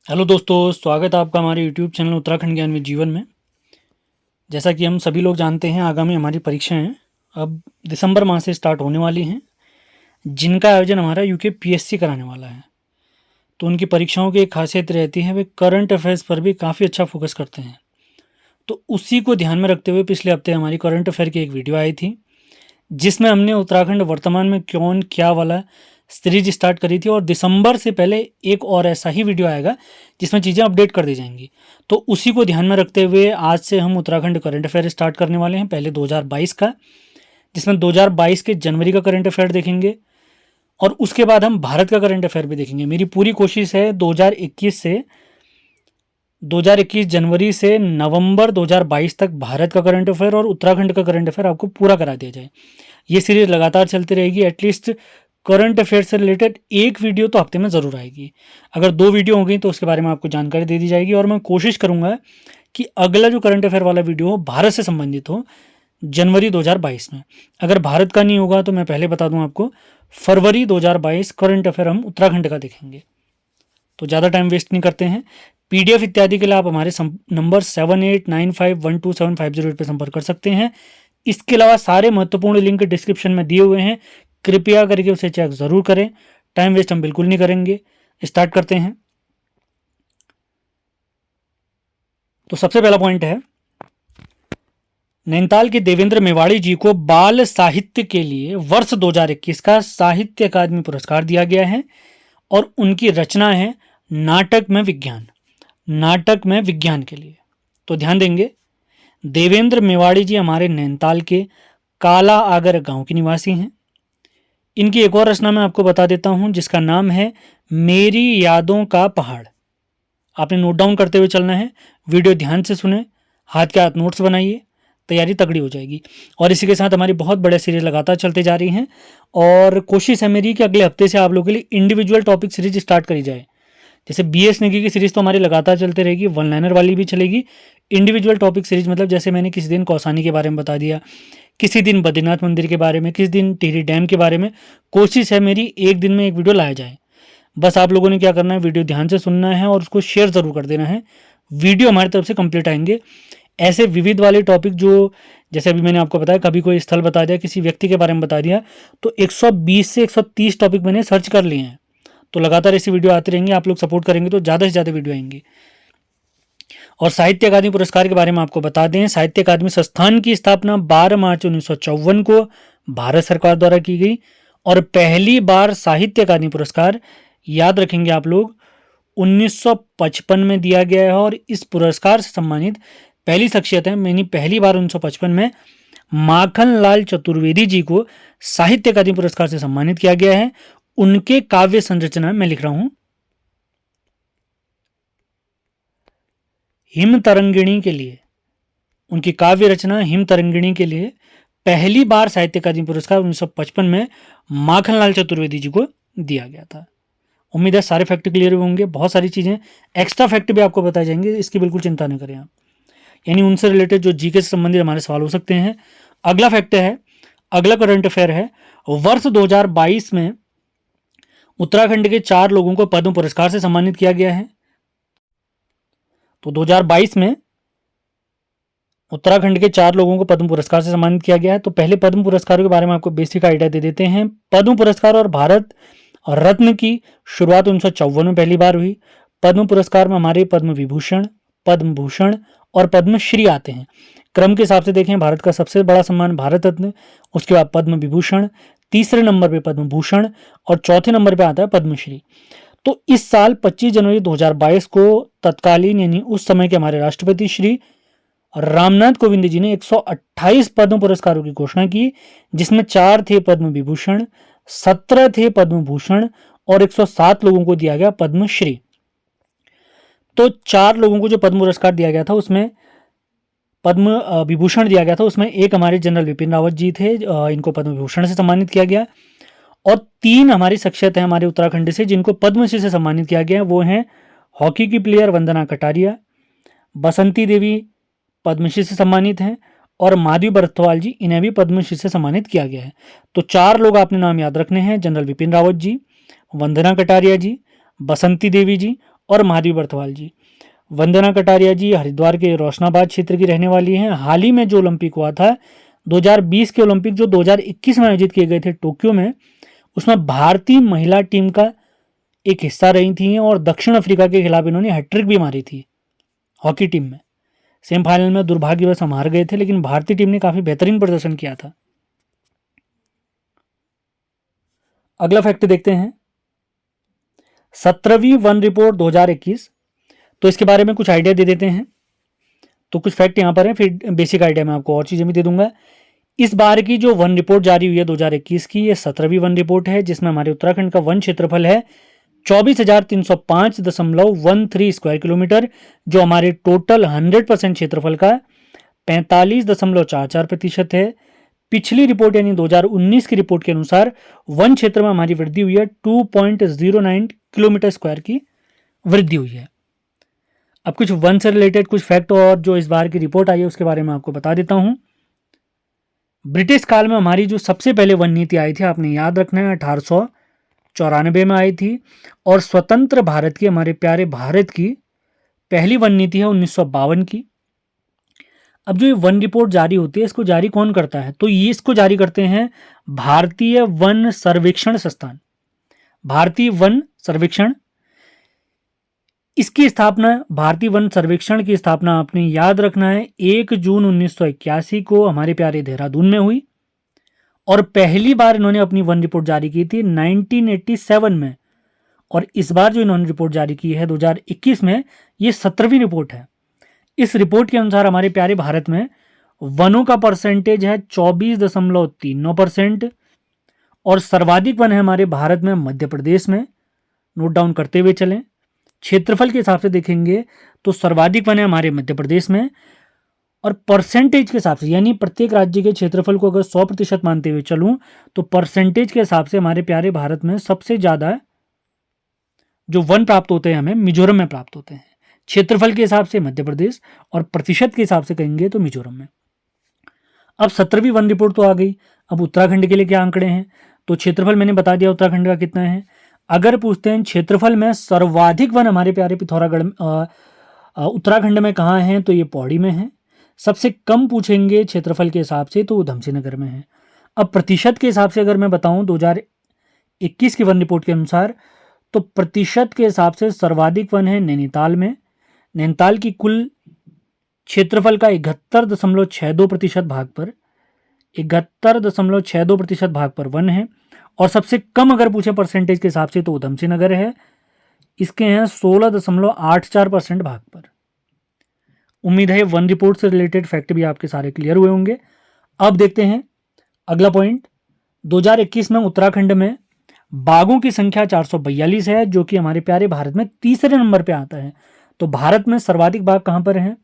Hello दोस्तों, स्वागत है आपका हमारे यूट्यूब चैनल उत्तराखंड ज्ञान में जीवन में। जैसा कि हम सभी लोग जानते हैं, आगामी हमारी परीक्षाएं अब दिसंबर माह से स्टार्ट होने वाली हैं, जिनका आयोजन हमारा यूके पीएससी कराने वाला है। तो उनकी परीक्षाओं की एक खासियत रहती है, वे करंट अफेयर्स पर भी काफ़ी अच्छा फोकस करते हैं। तो उसी को ध्यान में रखते हुए पिछले हफ्ते हमारी करंट अफेयर की एक वीडियो आई थी, जिसमें हमने उत्तराखंड वर्तमान में कौन क्या वाला सीरीज स्टार्ट करी थी, और दिसंबर से पहले एक और ऐसा ही वीडियो आएगा जिसमें चीज़ें अपडेट कर दी जाएंगी। तो उसी को ध्यान में रखते हुए आज से हम उत्तराखंड करंट अफेयर स्टार्ट करने वाले हैं, पहले 2022 का, जिसमें 2022 के जनवरी का करंट अफेयर देखेंगे, और उसके बाद हम भारत का करंट अफेयर भी देखेंगे। मेरी पूरी कोशिश है 2021 जनवरी से नवंबर 2022 तक भारत का करंट अफेयर और उत्तराखंड का करंट अफेयर आपको पूरा करा दिया जाए। ये सीरीज लगातार चलती रहेगी। एटलीस्ट करंट अफेयर से रिलेटेड एक वीडियो तो हफ्ते में ज़रूर आएगी। अगर 2 वीडियो हो गई तो उसके बारे में आपको जानकारी दे दी जाएगी, और मैं कोशिश करूंगा कि अगला जो करंट अफेयर वाला वीडियो हो भारत से संबंधित हो, जनवरी 2022 में। अगर भारत का नहीं होगा तो मैं पहले बता दूं आपको, फरवरी 2022 करंट अफेयर हम उत्तराखंड का देखेंगे। तो ज़्यादा टाइम वेस्ट नहीं करते हैं। पीडीएफ इत्यादि के लिए आप हमारे नंबर 7895127508 पर संपर्क कर सकते हैं। इसके अलावा सारे महत्वपूर्ण लिंक डिस्क्रिप्शन में दिए हुए हैं, कृपया करके उसे चेक ज़रूर करें। टाइम वेस्ट हम बिल्कुल नहीं करेंगे। स्टार्ट करते हैं। तो सबसे पहला पॉइंट है, नैनीताल के देवेंद्र मेवाड़ी जी को बाल साहित्य के लिए वर्ष 2021 का साहित्य अकादमी पुरस्कार दिया गया है, और उनकी रचना है नाटक में विज्ञान। नाटक में विज्ञान के लिए तो ध्यान देंगे। देवेंद्र मेवाड़ी जी हमारे नैनीताल के काला आगर गांव के निवासी हैं। इनकी एक और रचना मैं आपको बता देता हूं, जिसका नाम है मेरी यादों का पहाड़। आपने नोट डाउन करते हुए चलना है, वीडियो ध्यान से सुने, हाथ के हाथ नोट्स बनाइए, तैयारी तगड़ी हो जाएगी। और इसी के साथ हमारी बहुत बड़े सीरीज लगातार चलते जा रही हैं, और कोशिश है मेरी कि अगले हफ्ते से आप लोगों के लिए इंडिविजुअल टॉपिक सीरीज स्टार्ट करी जाए। जैसे बीएस नेगी की सीरीज तो हमारी लगातार चलते रहेगी, वन लाइनर वाली भी चलेगी। इंडिविजुअल टॉपिक सीरीज मतलब जैसे मैंने किसी दिन कौसानी के बारे में बता दिया, किसी दिन बद्रीनाथ मंदिर के बारे में, किसी दिन टिहरी डैम के बारे में। कोशिश है मेरी एक दिन में एक वीडियो लाया जाए। बस आप लोगों ने क्या करना है, वीडियो ध्यान से सुनना है और उसको शेयर ज़रूर कर देना है। वीडियो हमारी तरफ से कंप्लीट आएंगे। ऐसे विविध वाले टॉपिक जो, जैसे अभी मैंने आपको बताया, कभी कोई स्थल बता दिया, किसी व्यक्ति के बारे में बता दिया, तो 120 से 130 टॉपिक मैंने सर्च कर लिए हैं। तो लगातार ऐसी वीडियो आती रहेंगी, आप लोग सपोर्ट करेंगे तो ज़्यादा से ज़्यादा वीडियो आएंगी। और साहित्य अकादमी पुरस्कार के बारे में आपको बता दें, साहित्य अकादमी संस्थान की स्थापना 12 मार्च 1954 को भारत सरकार द्वारा की गई, और पहली बार साहित्य अकादमी पुरस्कार, याद रखेंगे आप लोग, 1955 में दिया गया है। और इस पुरस्कार से सम्मानित पहली शख्सियत है, मैंने पहली बार 1955 में माखनलाल चतुर्वेदी जी को साहित्य अकादमी पुरस्कार से सम्मानित किया गया है। उनके काव्य संरचना मैं लिख रहा हूं, हिम तरंगिणी के लिए, उनकी काव्य रचना हिम तरंगिणी के लिए पहली बार साहित्य अकादमी पुरस्कार 1955 में माखनलाल चतुर्वेदी जी को दिया गया था। उम्मीद है सारे फैक्ट क्लियर होंगे। बहुत सारी चीज़ें, एक्स्ट्रा फैक्ट भी आपको बताए जाएंगे, इसकी बिल्कुल चिंता न करें आप। यानी उनसे रिलेटेड जो जीके से संबंधित हमारे सवाल हो सकते हैं। अगला फैक्ट है, अगला करंट अफेयर है, वर्ष 2022 में उत्तराखंड के 4 लोगों को पद्म पुरस्कार से सम्मानित किया गया है। तो 2022 में उत्तराखंड के 4 लोगों को पद्म पुरस्कार से सम्मानित किया गया है। तो पहले पद्म पुरस्कारों के बारे में आपको बेसिक आइडिया दे देते हैं। पद्म पुरस्कार और भारत रत्न की शुरुआत 1954 में पहली बार हुई। पद्म पुरस्कार में हमारे पद्म विभूषण, पद्म भूषण और पद्मश्री आते हैं। क्रम के हिसाब से देखें, भारत का सबसे बड़ा सम्मान भारत रत्न, उसके बाद पद्म विभूषण, तीसरे नंबर पे पद्म भूषण, और चौथे नंबर पे आता है पद्मश्री। तो इस साल 25 जनवरी 2022 को तत्कालीन यानी उस समय के हमारे राष्ट्रपति श्री रामनाथ कोविंद जी ने 128 पद्म पुरस्कारों की घोषणा की, जिसमें 4 थे पद्म विभूषण, 17 थे पद्म भूषण, और 107 लोगों को दिया गया पद्मश्री। तो 4 लोगों को जो पद्म पुरस्कार दिया गया था, उसमें पद्म विभूषण दिया गया था, उसमें एक हमारे जनरल विपिन रावत जी थे, इनको पद्म विभूषण से सम्मानित किया गया। और 3 हमारी शख्सियत हैं हमारे उत्तराखंड से जिनको पद्मश्री से सम्मानित किया गया है। वो हैं हॉकी की प्लेयर वंदना कटारिया, बसंती देवी पद्मश्री से सम्मानित हैं, और माधवी बरथवाल जी, इन्हें भी पद्मश्री से सम्मानित किया गया है। तो 4 लोग आपने नाम याद रखने हैं, जनरल विपिन रावत जी, वंदना कटारिया जी, बसंती देवी जी और माधवी बर्थवाल जी। वंदना कटारिया जी हरिद्वार के रोशनाबाद क्षेत्र की रहने वाली हैं। हाल ही में जो ओलंपिक हुआ था 2020 के ओलंपिक जो 2021 में आयोजित किए गए थे टोक्यो में, उसमें भारतीय महिला टीम का एक हिस्सा रही थी और दक्षिण अफ्रीका के खिलाफ इन्होंने हैट्रिक भी मारी थी हॉकी टीम में। सेमीफाइनल में दुर्भाग्यवश हम हार गए थे, लेकिन भारतीय टीम ने काफी बेहतरीन प्रदर्शन किया था। अगला फैक्ट देखते हैं, 17वीं वन रिपोर्ट 2021। तो इसके बारे में कुछ आइडिया दे देते हैं। तो कुछ फैक्ट यहां पर है, फिर बेसिक आइडिया मैं आपको और चीजें भी दे दूंगा। इस बार की जो वन रिपोर्ट जारी हुई है 2021 की, ये 17वीं वन रिपोर्ट है, जिसमें हमारे उत्तराखंड का वन क्षेत्रफल है 24,305.13 स्क्वायर किलोमीटर, जो हमारे टोटल 100% क्षेत्रफल का 45.44% है। पिछली रिपोर्ट यानी 2019 की रिपोर्ट के अनुसार वन क्षेत्र में हमारी वृद्धि हुई है 2.09 किलोमीटर स्क्वायर की वृद्धि हुई है। अब कुछ वन से रिलेटेड कुछ फैक्ट और जो इस बार की रिपोर्ट आई है उसके बारे में आपको बता देता हूं। ब्रिटिश काल में हमारी जो सबसे पहले वन नीति आई थी, आपने याद रखना है, 1894 में आई थी। और स्वतंत्र भारत की, हमारे प्यारे भारत की पहली वन नीति है 1952 की। अब जो ये वन रिपोर्ट जारी होती है, इसको जारी कौन करता है? तो ये इसको जारी करते हैं भारतीय वन सर्वेक्षण संस्थान, भारतीय वन सर्वेक्षण। इसकी स्थापना, भारतीय वन सर्वेक्षण की स्थापना आपने याद रखना है 1 जून 1981 को हमारे प्यारे देहरादून में हुई। और पहली बार इन्होंने अपनी वन रिपोर्ट जारी की थी 1987 में। और इस बार जो इन्होंने रिपोर्ट जारी की है 2021 में, ये 17वीं रिपोर्ट है। इस रिपोर्ट के अनुसार हमारे प्यारे भारत में वनों का परसेंटेज है 24.39%। और सर्वाधिक वन है हमारे भारत में मध्य प्रदेश में। नोट डाउन करते हुए चलें। क्षेत्रफल के हिसाब से देखेंगे तो सर्वाधिक वन है हमारे मध्य प्रदेश में। और परसेंटेज के हिसाब से, यानी प्रत्येक राज्य के क्षेत्रफल को अगर 100% मानते हुए चलूं, तो परसेंटेज के हिसाब से हमारे प्यारे भारत में सबसे ज्यादा जो वन प्राप्त होते हैं हमें मिजोरम में प्राप्त होते हैं। क्षेत्रफल के हिसाब से मध्य प्रदेश, और प्रतिशत के हिसाब से कहेंगे तो मिजोरम में। अब 17वीं वन रिपोर्ट तो आ गई। अब उत्तराखंड के लिए क्या आंकड़े हैं? तो क्षेत्रफल मैंने बता दिया उत्तराखंड का कितना है। अगर पूछते हैं क्षेत्रफल में सर्वाधिक वन हमारे प्यारे पिथौरागढ़ उत्तराखंड में कहाँ हैं, तो ये पौड़ी में है। सबसे कम पूछेंगे क्षेत्रफल के हिसाब से तो उधमसिंह नगर में है। अब प्रतिशत के हिसाब से अगर मैं बताऊं 2021 की वन रिपोर्ट के अनुसार, तो प्रतिशत के हिसाब से सर्वाधिक वन है नैनीताल में। नैनीताल की कुल क्षेत्रफल का 71.62% भाग पर 71.62% भाग पर वन है। और सबसे कम अगर पूछे परसेंटेज के हिसाब से तो उधमसिंह नगर है, इसके हैं 16.84% भाग पर। उम्मीद है वन रिपोर्ट से रिलेटेड फैक्ट भी आपके सारे क्लियर हुए होंगे। अब देखते हैं अगला पॉइंट। 2021 में उत्तराखंड में बाघों की संख्या 442 है, जो कि हमारे प्यारे भारत में तीसरे नंबर पे आता है। तो भारत में सर्वाधिक बाघ कहां पर हैं?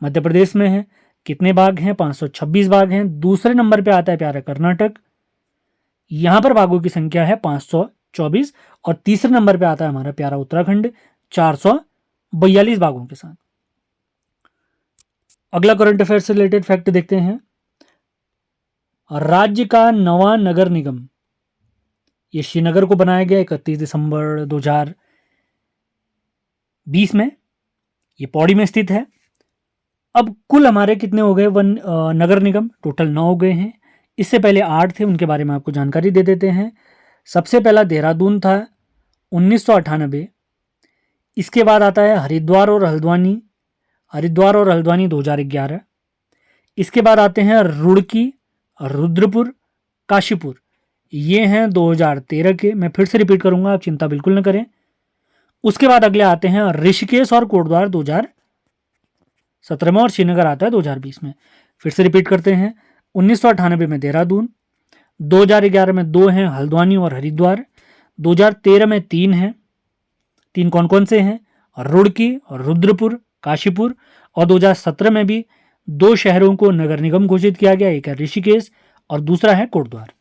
मध्य प्रदेश में है। कितने बाघ हैं? 526 बाघ हैं। दूसरे नंबर पे आता है प्यारा कर्नाटक, यहां पर बाघों की संख्या है 524। और तीसरे नंबर पे आता है हमारा प्यारा उत्तराखंड 442 बाघों के साथ। अगला करंट अफेयर से रिलेटेड फैक्ट देखते हैं। राज्य का नवा नगर निगम, ये श्रीनगर को बनाया गया 31 दिसंबर 2020 में। ये पौड़ी में स्थित है। अब कुल हमारे कितने हो गए वन नगर निगम? टोटल 9 हो गए हैं। इससे पहले 8 थे, उनके बारे में आपको जानकारी दे देते हैं। सबसे पहला देहरादून था 1998। इसके बाद आता है हरिद्वार और हल्द्वानी 2011। इसके बाद आते हैं रुड़की, रुद्रपुर, काशीपुर, ये हैं 2013 के। मैं फिर से रिपीट करूंगा, आप चिंता बिल्कुल न करें। उसके बाद अगले आते हैं ऋषिकेश और कोटद्वार 2017 में, और श्रीनगर आता है 2020 में। फिर से रिपीट करते हैं। 1998 में देहरादून, 2011 में 2 हैं हल्द्वानी और हरिद्वार, 2013 में 3 हैं। 3 कौन कौन से हैं? रुड़की, रुद्रपुर, काशीपुर। और 2017 में भी 2 शहरों को नगर निगम घोषित किया गया, एक है ऋषिकेश और दूसरा है कोटद्वार।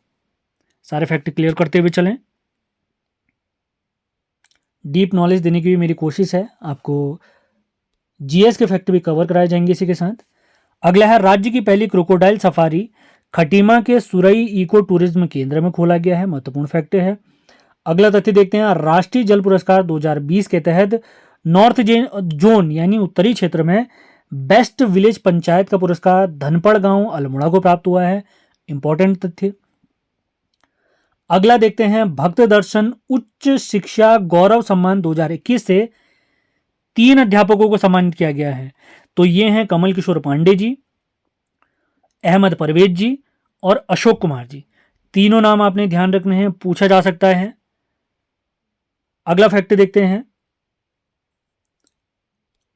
सारे फैक्ट क्लियर करते हुए चलें। डीप नॉलेज देने की भी मेरी कोशिश है, आपको जीएस के फैक्ट भी कवर कराए जाएंगे इसी के साथ। अगला है राज्य की पहली क्रोकोडाइल सफारी खटीमा के सुरई इको टूरिज्म केंद्र में खोला गया है, महत्वपूर्ण फैक्ट है। अगला तथ्य देखते हैं। राष्ट्रीय जल पुरस्कार 2020 के तहत नॉर्थ जोन यानी उत्तरी क्षेत्र में बेस्ट विलेज पंचायत का पुरस्कार धनपड़ गांव अल्मोड़ा को प्राप्त हुआ है। इंपॉर्टेंट तथ्य। अगला देखते हैं, भक्त दर्शन उच्च शिक्षा गौरव सम्मान 2021 से 3 अध्यापकों को सम्मानित किया गया है। तो ये हैं कमल किशोर पांडे जी, अहमद परवेज जी और अशोक कुमार जी। तीनों नाम आपने ध्यान रखने हैं, पूछा जा सकता है। अगला फैक्ट देखते हैं,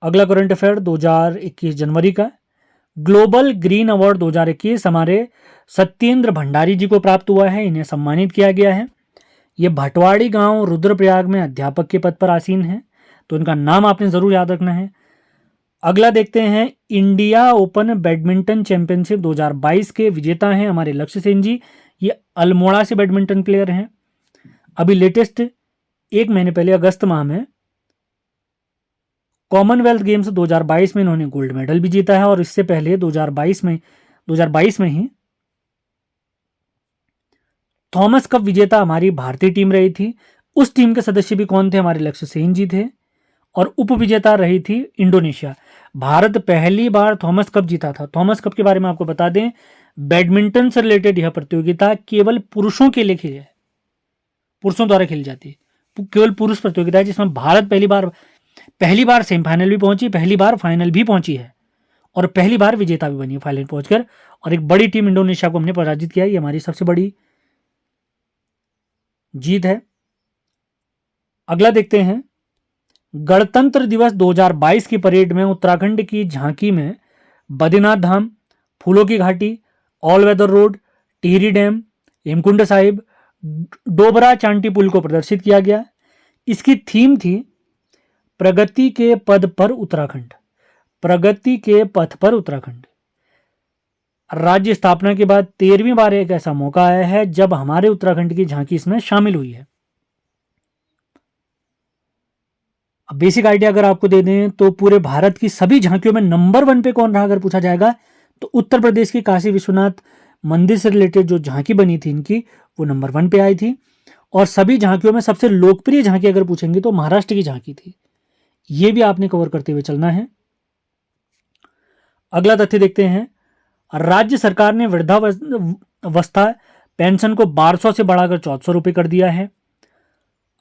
अगला करंट अफेयर 2021 जनवरी का। ग्लोबल ग्रीन अवार्ड 2021 हमारे सत्येंद्र भंडारी जी को प्राप्त हुआ है। इन्हें सम्मानित किया गया है। ये भटवाड़ी गांव रुद्रप्रयाग में अध्यापक के पद पर आसीन है, तो इनका नाम आपने जरूर याद रखना है। अगला देखते हैं, इंडिया ओपन बैडमिंटन चैंपियनशिप 2022 के विजेता हैं हमारे लक्ष्य सेन जी। ये अल्मोड़ा से बैडमिंटन प्लेयर हैं। अभी लेटेस्ट 1 महीने पहले अगस्त माह में कॉमनवेल्थ गेम्स 2022 में इन्होंने गोल्ड मेडल भी जीता है, और इससे पहले 2022 में ही थॉमस कप विजेता हमारी भारतीय टीम रही थी। उस टीम के सदस्य भी कौन थे? हमारे लक्ष्य सेन जी थे। और उप विजेता रही थी इंडोनेशिया। भारत पहली बार थॉमस कप जीता था। थॉमस कप के बारे में आपको बता दें, बैडमिंटन से रिलेटेड यह प्रतियोगिता केवल पुरुषों के लिए खेली है, पुरुषों द्वारा खेली जाती है। केवल पुरुष प्रतियोगिता है जिसमें भारत पहली बार सेमीफाइनल भी पहुंची, पहली बार फाइनल भी पहुंची है, और पहली बार विजेता भी बनी है फाइनल पहुंचकर। और एक बड़ी टीम इंडोनेशिया को हमने पराजित किया। ये हमारी सबसे बड़ी जीत है। अगला देखते हैं, गणतंत्र दिवस 2022 की परेड में उत्तराखंड की झांकी में बद्रीनाथ धाम, फूलों की घाटी, all weather road, Tehri dam, Hemkund Sahib, Dobra Chanti पुल को प्रदर्शित किया गया। इसकी थीम थी प्रगति के पद पर उत्तराखंड। प्रगति के पथ पर उत्तराखंड। राज्य स्थापना के बाद 13वीं बार एक ऐसा मौका आया है जब हमारे उत्तराखंड की झांकी इसमें शामिल हुई है। अब बेसिक आइडिया अगर आपको दे दें तो पूरे भारत की सभी झांकियों में नंबर 1 पे कौन रहा अगर पूछा जाएगा तो उत्तर प्रदेश की काशी विश्वनाथ मंदिर से रिलेटेड जो झांकी बनी थी इनकी, वो नंबर 1 पे आई थी। और सभी झांकियों में सबसे लोकप्रिय झांकी अगर पूछेंगे तो महाराष्ट्र की झांकी थी। ये भी आपने कवर करते हुए चलना है। अगला तथ्य देखते हैं, राज्य सरकार ने वृद्धावस्था पेंशन को 1200 से बढ़ाकर 1400 रुपये कर दिया है।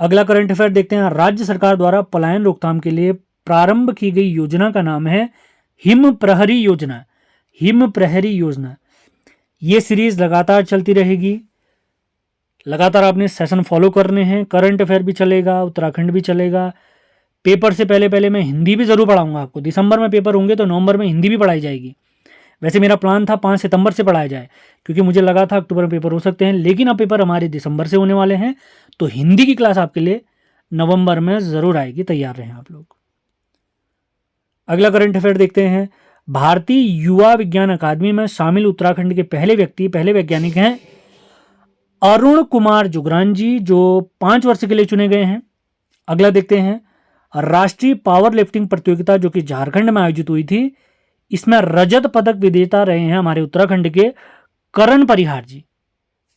अगला करंट अफेयर देखते हैं, राज्य सरकार द्वारा पलायन रोकथाम के लिए प्रारंभ की गई योजना का नाम है हिम प्रहरी योजना। हिम प्रहरी योजना। ये सीरीज लगातार चलती रहेगी। लगातार आपने सेशन फॉलो करने हैं। करंट अफेयर भी चलेगा, उत्तराखंड भी चलेगा। पेपर से पहले मैं हिंदी भी जरूर पढ़ाऊंगा आपको। दिसंबर में पेपर होंगे तो नवंबर में हिंदी भी पढ़ाई जाएगी। वैसे मेरा प्लान था 5 सितंबर से पढ़ाया जाए, क्योंकि मुझे लगा था अक्टूबर में पेपर हो सकते हैं, लेकिन अब पेपर हमारे दिसंबर से होने वाले हैं, तो हिंदी की क्लास आपके लिए नवंबर में जरूर आएगी। तैयार रहें आप लोग। अगला करंट अफेयर देखते हैं, भारतीय युवा विज्ञान अकादमी में शामिल उत्तराखंड के पहले वैज्ञानिक हैं अरुण कुमार जुगरान जी, जो 5 वर्ष के लिए चुने गए हैं। अगला देखते हैं, राष्ट्रीय पावर लिफ्टिंग प्रतियोगिता जो कि झारखंड में आयोजित हुई थी, इसमें रजत पदक विजेता रहे हैं हमारे उत्तराखंड के करण परिहार जी।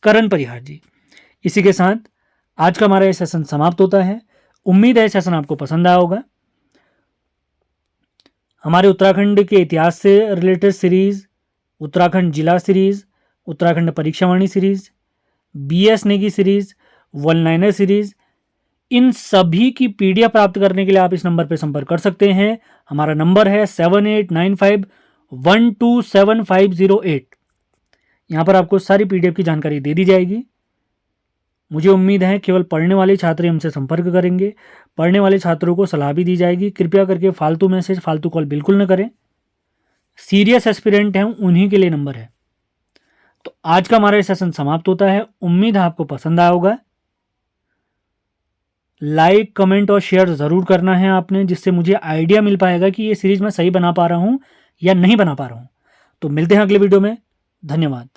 करण परिहार जी। इसी के साथ आज का हमारा ये सेशन समाप्त होता है। उम्मीद है सेशन आपको पसंद आया होगा। हमारे उत्तराखंड के इतिहास से रिलेटेड सीरीज, उत्तराखंड जिला series, Uttarakhand Parikshavani series, BS Negi series, one liner series, इन सभी की PDF प्राप्त करने के लिए आप इस नंबर पर संपर्क कर सकते हैं। हमारा नंबर है 7895127508। यहाँ पर आपको सारी PDF की जानकारी दे दी जाएगी। मुझे उम्मीद है केवल पढ़ने वाले छात्र हमसे संपर्क करेंगे। पढ़ने वाले छात्रों को सलाह भी दी जाएगी। कृपया करके फालतू मैसेज, फालतू कॉल बिल्कुल न करें। सीरियस एस्पिरेंट हैं उन्हीं के लिए नंबर है। तो आज का हमारा सेशन समाप्त होता है। उम्मीद है आपको पसंद आया होगा। लाइक, कमेंट और शेयर ज़रूर करना है आपने, जिससे मुझे आइडिया मिल पाएगा कि ये सीरीज मैं सही बना पा रहा हूँ या नहीं बना पा रहा हूँ। तो मिलते हैं अगले वीडियो में। धन्यवाद।